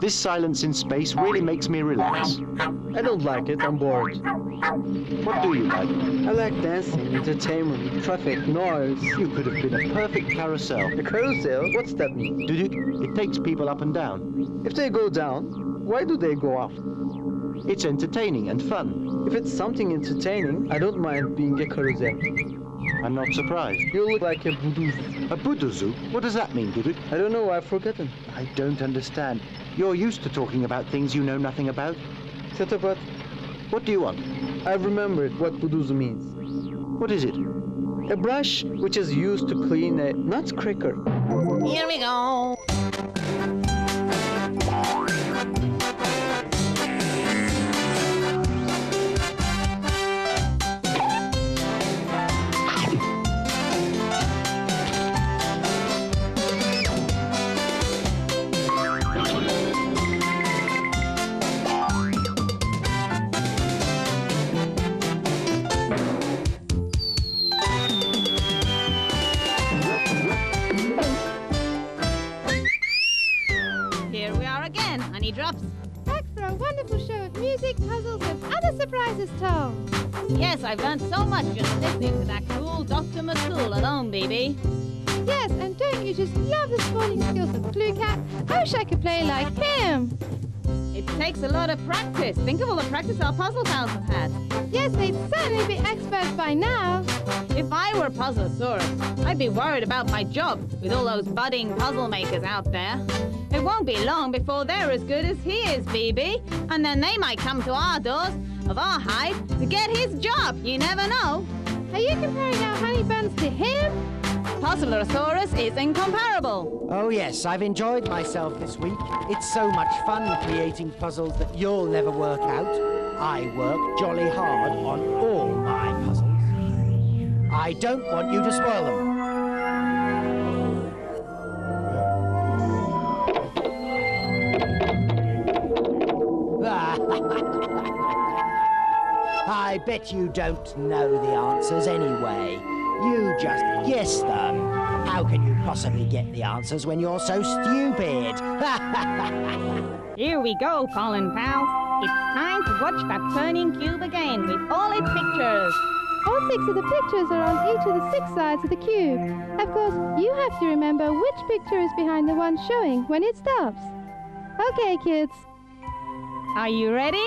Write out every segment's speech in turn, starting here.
This silence in space really makes me relax. I don't like it, I'm bored. What do you like? I like dancing, entertainment, traffic, noise. You could have been a perfect carousel. A carousel? What's that mean? It takes people up and down. If they go down, why do they go up? It's entertaining and fun. If it's something entertaining, I don't mind being a carousel. I'm not surprised. You look like a buduzu. A buduzu? What does that mean, Duduk? I don't know, I've forgotten. I don't understand. You're used to talking about things you know nothing about. Setapat, What do you want? I've remembered what buduzu means. What is it? A brush which is used to clean a nutcracker. Here we go. Drops. Back for a wonderful show of music, puzzles, and other surprises, Tom. Yes, I've learned so much just listening to that cool Dr. McCOOL alone, BB. Yes, and don't you just love the sporting skills of CLUECAT? I wish I could play like him. It takes a lot of practice. Think of all the practice our puzzle pals have had. Yes, they'd certainly be experts by now. If I were PUZZLEA-SAURUS, I'd be worried about my job with all those budding puzzle makers out there. It won't be long before they're as good as he is, BB. And then they might come to our doors of our hive to get his job. You never know. Are you comparing our honey buns to him? PUZZLEA-SAURUS is incomparable. Oh yes, I've enjoyed myself this week. It's so much fun creating puzzles that you'll never work out. I work jolly hard on all my puzzles. I don't want you to spoil them. I bet you don't know the answers anyway. You just guess them. How can you possibly get the answers when you're so stupid? Here we go, pollen pals. It's time to watch that turning cube again with all its pictures. All 6 of the pictures are on each of the 6 sides of the cube. Of course, you have to remember which picture is behind the one showing when it stops. Okay, kids. Are you ready?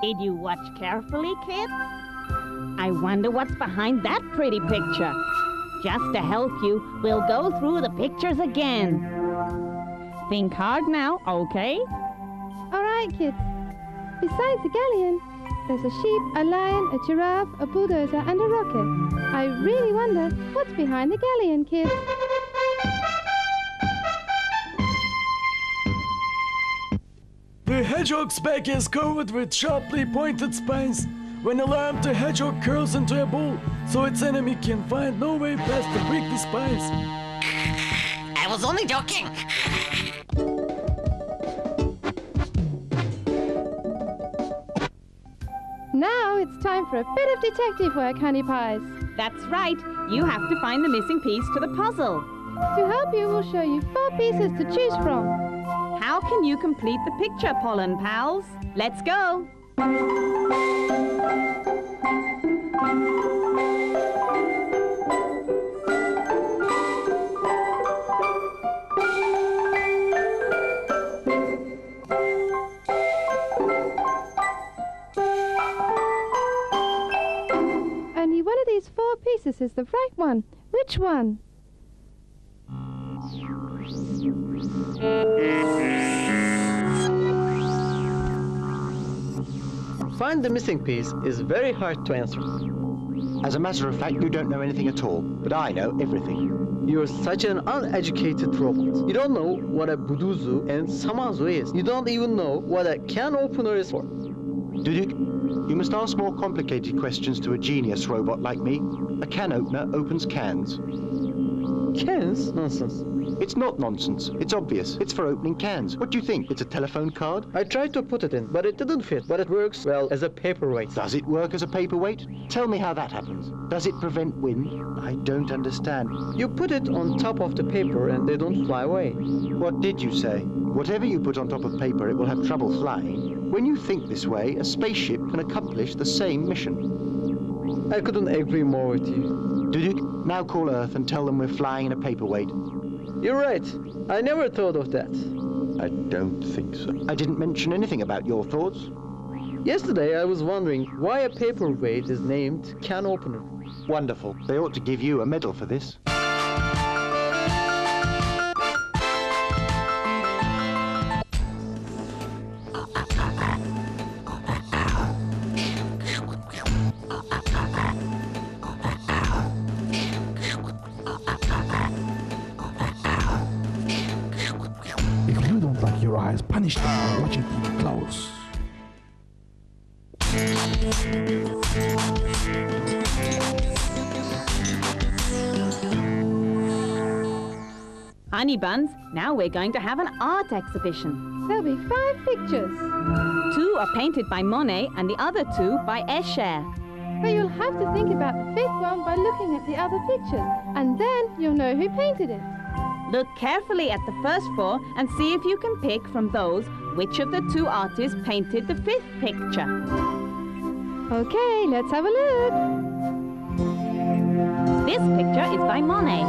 Did you watch carefully, kids? I wonder what's behind that pretty picture. Just to help you, we'll go through the pictures again. Think hard now, okay? All right, kids. Besides the galleon, there's a sheep, a lion, a giraffe, a bulldozer, and a rocket. I really wonder what's behind the galleon, kids. The hedgehog's back is covered with sharply pointed spines. When alarmed, the hedgehog curls into a ball, so its enemy can find no way past the prickly spines. I was only joking. Now it's time for a bit of detective work, honey pies. That's right. You have to find the missing piece to the puzzle. To help you, we'll show you 4 pieces to choose from. How can you complete the picture, pollen pals? Let's go. Only one of these 4 pieces is the right one. Which one? Find the missing piece is very hard to answer. As a matter of fact, you don't know anything at all, but I know everything. You're such an uneducated robot. You don't know what a buduzu and samazu is. You don't even know what a can opener is for. Duduk, you must ask more complicated questions to a genius robot like me. A can opener opens cans. Cans? Nonsense. It's not nonsense. It's obvious. It's for opening cans. What do you think? It's a telephone card? I tried to put it in, but it didn't fit. But it works, well, as a paperweight. Does it work as a paperweight? Tell me how that happens. Does it prevent wind? I don't understand. You put it on top of the paper and they don't fly away. What did you say? Whatever you put on top of paper, it will have trouble flying. When you think this way, a spaceship can accomplish the same mission. I couldn't agree more with you. Duduk, now call Earth and tell them we're flying in a paperweight. You're right. I never thought of that. I don't think so. I didn't mention anything about your thoughts. Yesterday I was wondering why a paperweight is named can opener. Wonderful. They ought to give you a medal for this. If you don't like your eyes, punish them by watching TV close. Honey buns, now we're going to have an art exhibition. There'll be 5 pictures. 2 are painted by Monet and the other 2 by Escher. But you'll have to think about the 5th one by looking at the other pictures, and then you'll know who painted it. Look carefully at the first 4 and see if you can pick from those which of the 2 artists painted the 5th picture. Okay, let's have a look. This picture is by Monet.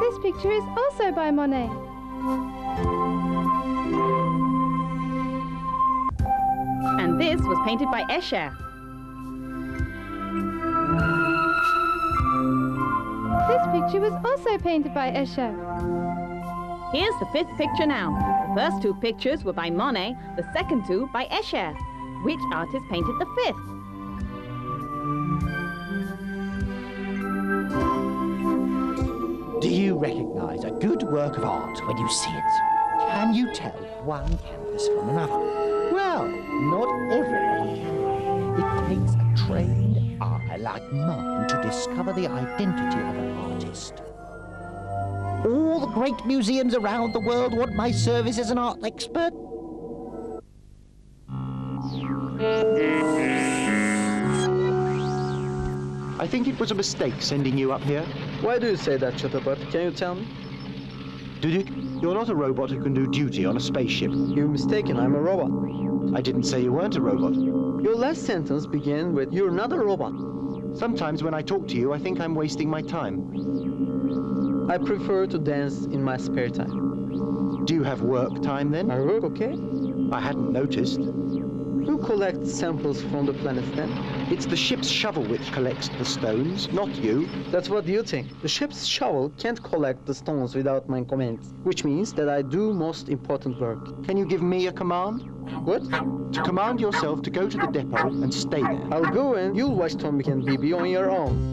This picture is also by Monet. And this was painted by Escher. This picture was also painted by Escher. Here's the 5th picture now. The first 2 pictures were by Monet, the second 2 by Escher. Which artist painted the 5th? Do you recognize a good work of art when you see it? Can you tell one canvas from another? Well, not everybody can. It takes a trained eye like mine to discover the identity of an artist. All the great museums around the world want my service as an art expert. I think it was a mistake sending you up here. Why do you say that, Chatterbutt? Can you tell me? Duduk, you're not a robot who can do duty on a spaceship. You're mistaken, I'm a robot. I didn't say you weren't a robot. Your last sentence began with, you're not a robot. Sometimes when I talk to you, I think I'm wasting my time. I prefer to dance in my spare time. Do you have work time then? I work, okay? I hadn't noticed. Who collects samples from the planets then? It's the ship's shovel which collects the stones, not you. That's what you think. The ship's shovel can't collect the stones without my command, which means that I do most important work. Can you give me a command? What? To command yourself to go to the depot and stay there. I'll go and you'll watch Tombik and B.B on your own.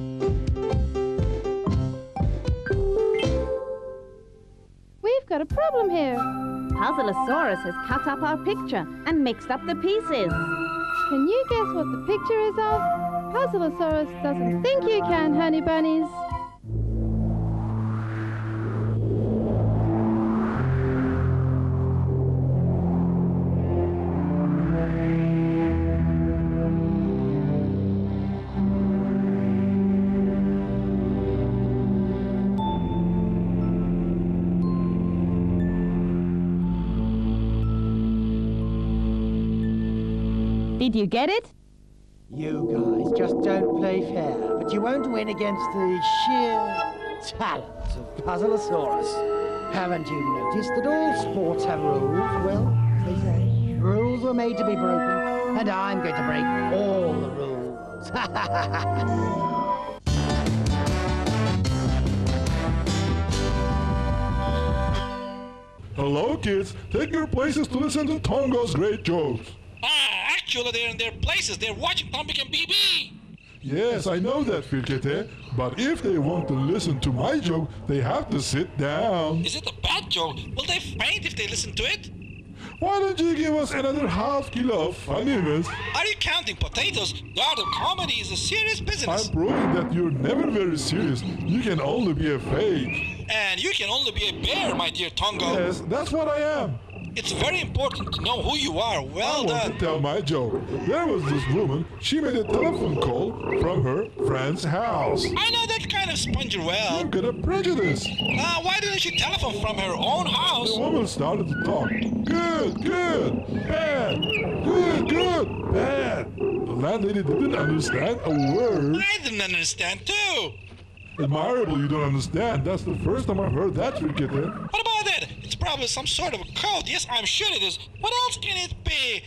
We've got a problem here. PUZZLEA-SAURUS has cut up our picture and mixed up the pieces. Can you guess what the picture is of? PUZZLEA-SAURUS doesn't think you can, honey bunnies. Did you get it? You guys just don't play fair, but you won't win against the sheer talent of PUZZLEA-SAURUS. Haven't you noticed that all sports have rules? Well, as they say, rules were made to be broken, and I'm going to break all the rules. Hello, kids. Take your places to listen to Tongo's great jokes. actually they're in their places. They're watching Tombik and B.B. Yes, I know that, FIRKETE. But if they want to listen to my joke, they have to sit down. Is it a bad joke? Will they faint if they listen to it? Why don't you give us another half kilo of funniness? Are you counting potatoes? The art of comedy is a serious business. I'm proving that you're never very serious. You can only be a fake. And you can only be a bear, my dear Tongo. Yes, that's what I am. It's very important to know who you are. Well I want done. to tell my joke. There was this woman. She made a telephone call from her friend's house. I know that kind of sponger well. You've got a prejudice. Why didn't she telephone from her own house? The woman started to talk. Good, good, bad. Good, good, bad. The landlady didn't understand a word. I didn't understand too. Admirable, you don't understand. That's the first time I've heard that, FIRKETE. What about that? It's probably some sort of a code. Yes, I'm sure it is. What else can it be?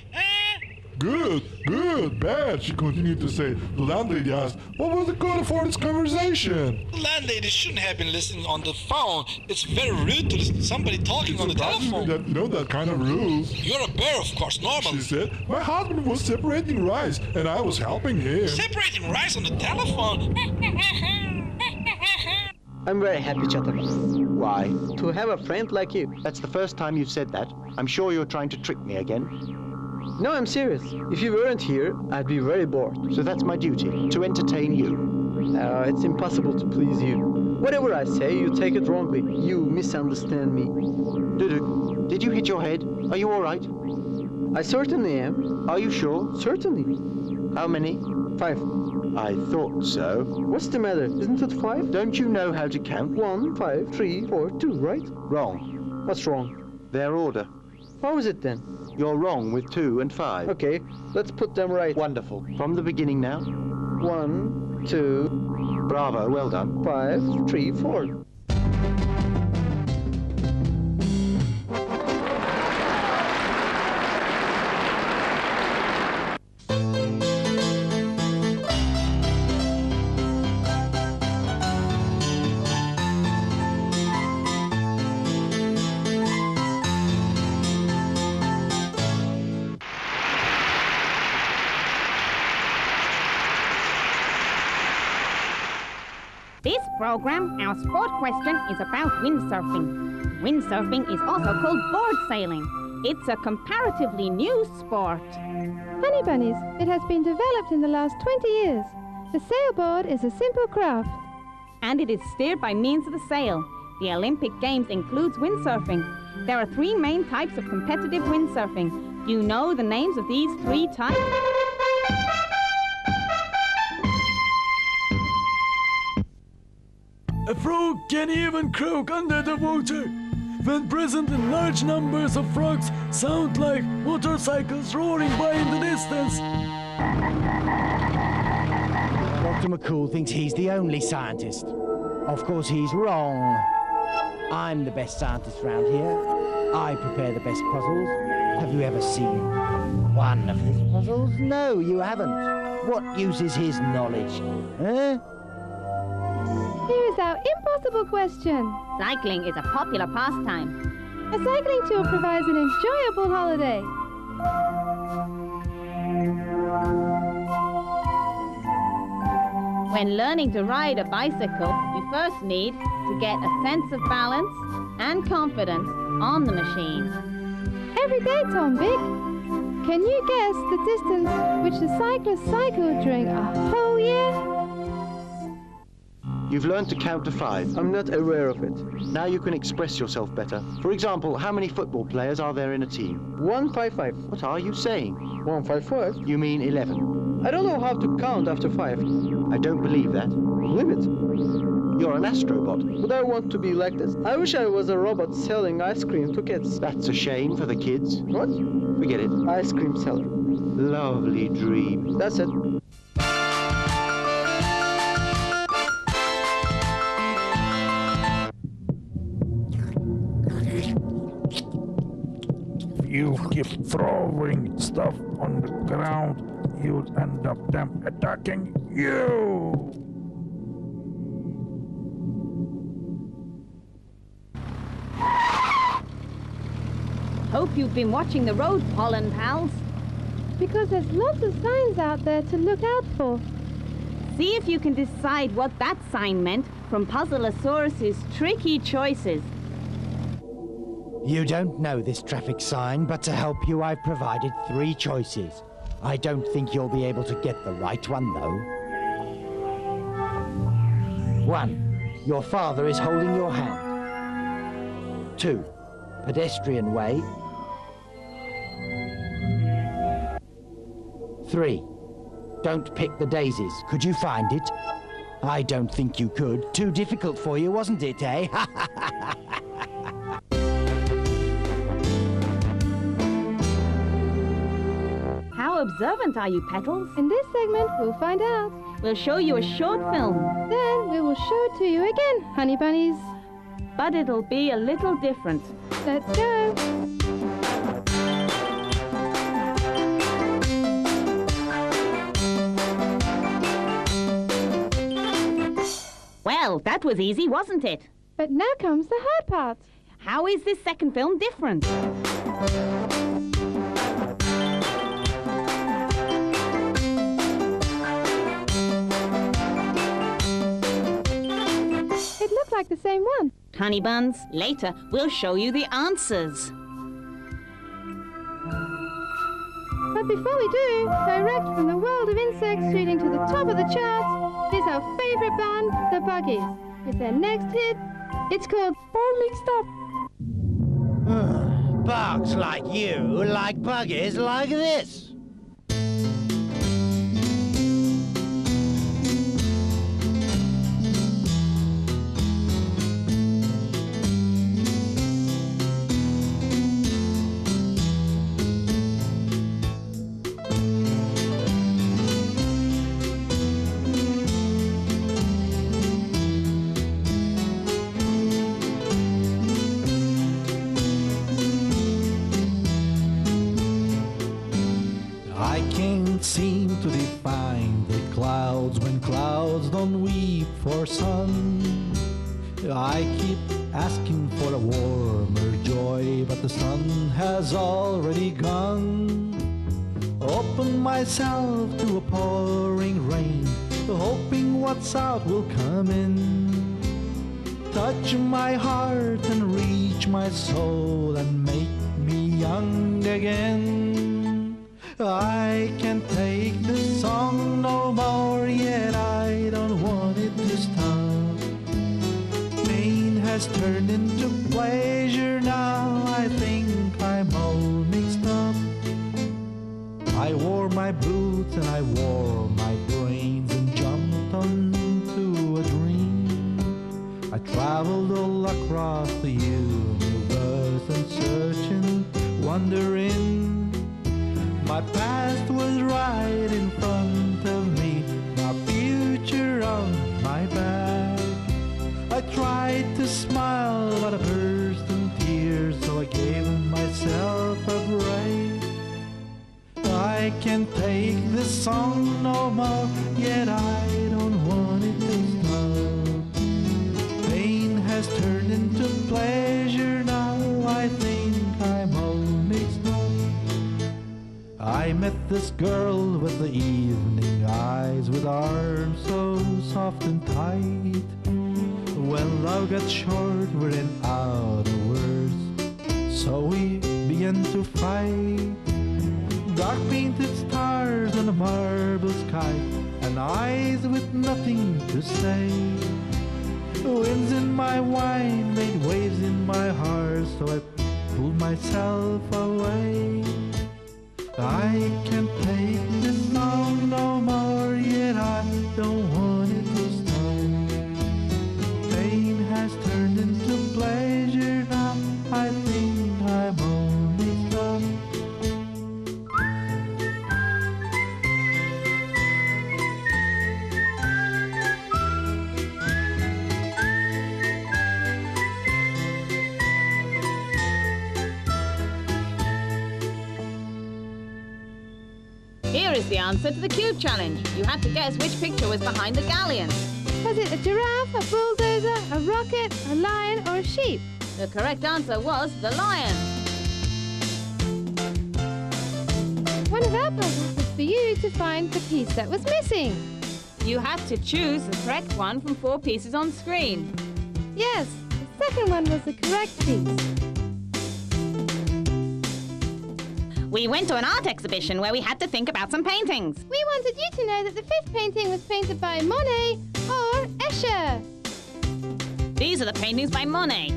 Good, good, bad, she continued to say. The landlady asked, what was the code for this conversation? The landlady shouldn't have been listening on the phone. It's very rude to listen to somebody talking on the telephone. That you know that kind of rules. You're a bear, of course, normal. She said, my husband was separating rice and I was helping him. Separating rice on the telephone? I'm very happy, Chatterbox. Why? To have a friend like you. That's the first time you've said that. I'm sure you're trying to trick me again. No, I'm serious. If you weren't here, I'd be very bored. So that's my duty, to entertain you. It's impossible to please you. Whatever I say, you take it wrongly. You misunderstand me. Duduk, did you hit your head? Are you all right? I certainly am. Are you sure? Certainly. How many? 5. I thought so. What's the matter? Isn't it 5? Don't you know how to count? 1, 5, 3, 4, 2, right? Wrong. What's wrong? Their order. How is it then? You're wrong with 2 and 5. Okay, let's put them right. Wonderful. From the beginning now. 1, 2... Bravo, well done. 5, 3, 4. This program, our sport question, is about windsurfing. Windsurfing is also called board sailing. It's a comparatively new sport. Honey bunnies, it has been developed in the last 20 years. The sailboat is a simple craft. And it is steered by means of a sail. The Olympic Games includes windsurfing. There are 3 main types of competitive windsurfing. Do you know the names of these 3 types? A frog can even croak under the water. When present in large numbers of frogs sound like motorcycles roaring by in the distance. Dr. McCOOL thinks he's the only scientist. Of course, he's wrong. I'm the best scientist around here. I prepare the best puzzles. Have you ever seen one of his puzzles? No, you haven't. What use is his knowledge? Huh? Here is our impossible question. Cycling is a popular pastime. A cycling tour provides an enjoyable holiday. When learning to ride a bicycle, you first need to get a sense of balance and confidence on the machine. Every day, Tombik. Can you guess the distance which the cyclist cycled during a whole year? You've learned to count to 5. I'm not aware of it. Now you can express yourself better. For example, how many football players are there in a team? 155. What are you saying? 155? You mean 11. I don't know how to count after 5. I don't believe that. Believe it. You're an astrobot. Would I want to be like this? I wish I was a robot selling ice cream to kids. That's a shame for the kids. What? Forget it. Ice cream seller. Lovely dream. That's it. You keep throwing stuff on the ground, you'll end up them attacking you. Hope you've been watching the road, pollen pals. Because there's lots of signs out there to look out for. See if you can decide what that sign meant from PUZZLEA-SAURUS's tricky choices. You don't know this traffic sign, but to help you, I've provided 3 choices. I don't think you'll be able to get the right one, though. 1. Your father is holding your hand. 2. Pedestrian way. 3. Don't pick the daisies. Could you find it? I don't think you could. Too difficult for you, wasn't it, eh? How observant are you, Petals? In this segment, we'll find out. We'll show you a short film. Then we will show it to you again, honey bunnies. But it'll be a little different. Let's go. Well, that was easy, wasn't it? But now comes the hard part. How is this second film different? It looked like the same one. Honey buns, later we'll show you the answers. But before we do, direct from the world of insects shooting to the top of the charts, is our favorite band, the Buggies, with their next hit. It's called All Mixed Up. Bugs like you like buggies like this. Seem to define the clouds when clouds don't weep for sun. I keep asking for a warmer joy, but the sun has already gone. Open myself to a pouring rain, hoping what's out will come in. Touch my heart and reach my soul and make me young again. I can't take this song no more, yet I don't want it to stop. Pain has turned into pleasure now, I think I'm all mixed up. I wore my boots and I wore my brains and jumped onto a dream. I traveled all across the universe and searching, wondering. My past was right in front of me, my future on my back. I tried to smile, but I burst in tears, so I gave myself a break. I can't take this song no more, yet I don't want it to stop. Pain has turned into pleasure now, I think I'm all mixed up. I met this girl with the evening eyes, with arms so soft and tight. When love got short, we ran out of words, so we began to fight. Dark painted stars on a marble sky, and eyes with nothing to say. Winds in my wine made waves in my heart, so I pulled myself away. I can't take this song no more, yet I don't want it to stop. Pain has turned into pleasure now, I think I'm only stuck. Here is the answer to the cube challenge. You had to guess which picture was behind the galleon. Was it a giraffe, a bulldozer, a rocket, a lion, or a sheep? The correct answer was the lion. When One of our puzzles was for you to find the piece that was missing. You had to choose the correct one from 4 pieces on screen. Yes, the second one was the correct piece. We went to an art exhibition where we had to think about some paintings. We wanted you to know that the 5th painting was painted by Monet or Escher. These are the paintings by Monet.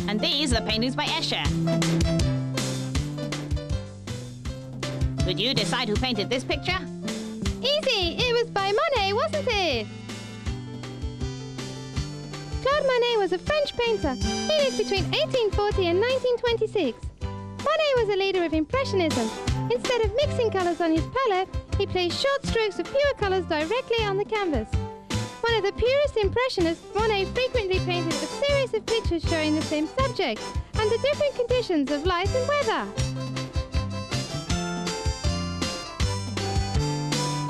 And these are the paintings by Escher. Could you decide who painted this picture? Easy! It was by Monet, wasn't it? Claude Monet was a French painter. He lived between 1840 and 1926. Monet was a leader of Impressionism. Instead of mixing colours on his palette, he placed short strokes of pure colours directly on the canvas. One of the purest Impressionists, Monet frequently painted a series of pictures showing the same subject under different conditions of light and weather.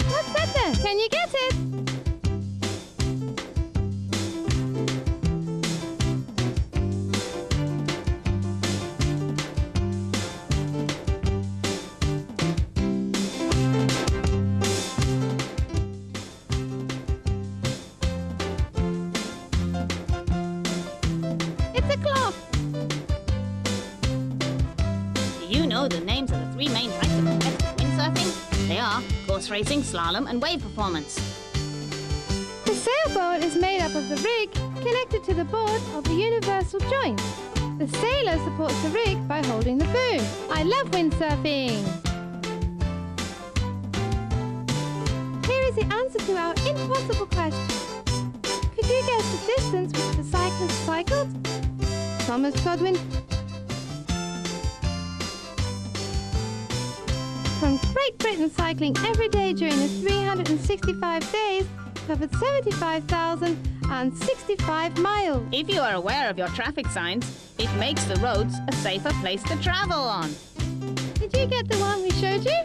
What's that then? Can you get it? It's a clock. Do you know the names of the 3 main types of competitive windsurfing? They are course racing, slalom, and wave performance. The sailboat is made up of the rig connected to the board of the universal joint. The sailor supports the rig by holding the boom. I love windsurfing. Here is the answer to our impossible question. Could you guess the distance which the cyclist cycled? Thomas Godwin. From Great Britain, cycling every day during the 365 days covered 75,065 miles. If you are aware of your traffic signs, it makes the roads a safer place to travel on. Did you get the one we showed you?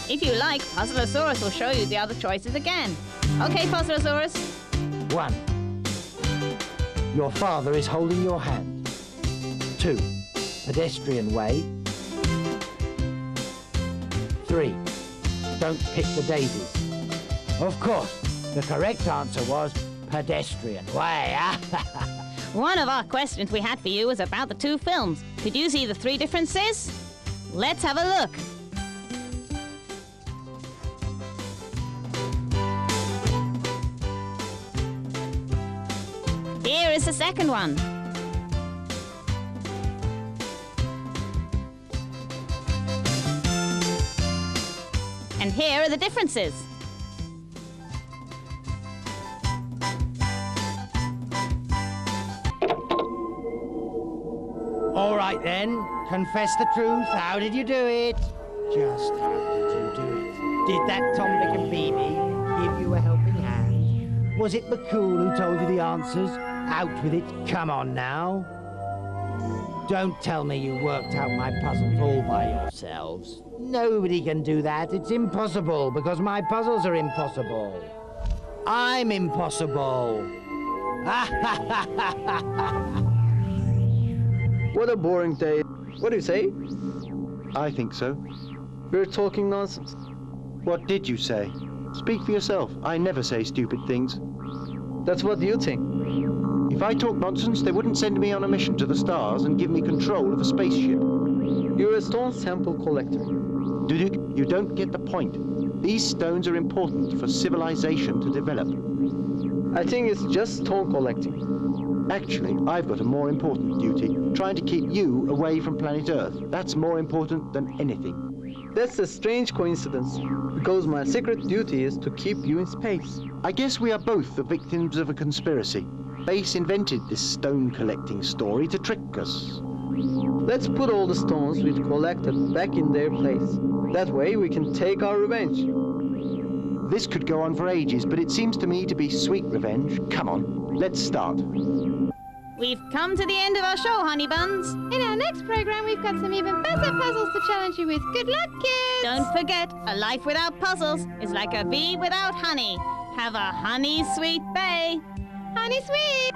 If you like, PUZZLEA-SAURUS will show you the other choices again. Okay, PUZZLEA-SAURUS. 1. Your father is holding your hand. 2. Pedestrian way. 3. Don't pick the daisies. Of course, the correct answer was pedestrian way. One of our questions we had for you was about the 2 films. Could you see the 3 differences? Let's have a look. Here is the second one. And here are the differences. All right then, confess the truth. How did you do it? Just how did you do it? Did that Tombik and B.B give you a helping hand? Was it McCOOL who told you the answers? Out with it, come on now. Don't tell me you worked out my puzzles all by yourselves. Nobody can do that. It's impossible because my puzzles are impossible. I'm impossible. What a boring day. What do you say? I think so. We're talking nonsense. What did you say? Speak for yourself. I never say stupid things. That's what you think. If I talk nonsense, they wouldn't send me on a mission to the stars and give me control of a spaceship. You're a stone sample collector. Duduk, you don't get the point. These stones are important for civilization to develop. I think it's just stone collecting. Actually, I've got a more important duty, trying to keep you away from planet Earth. That's more important than anything. That's a strange coincidence, because my secret duty is to keep you in space. I guess we are both the victims of a conspiracy. Base invented this stone collecting story to trick us. Let's put all the stones we've collected back in their place. That way we can take our revenge. This could go on for ages, but it seems to me to be sweet revenge. Come on, let's start. We've come to the end of our show, honey buns. In our next program, we've got some even better puzzles to challenge you with. Good luck, kids! Don't forget, a life without puzzles is like a bee without honey. Have a honey sweet bay. Honey sweet!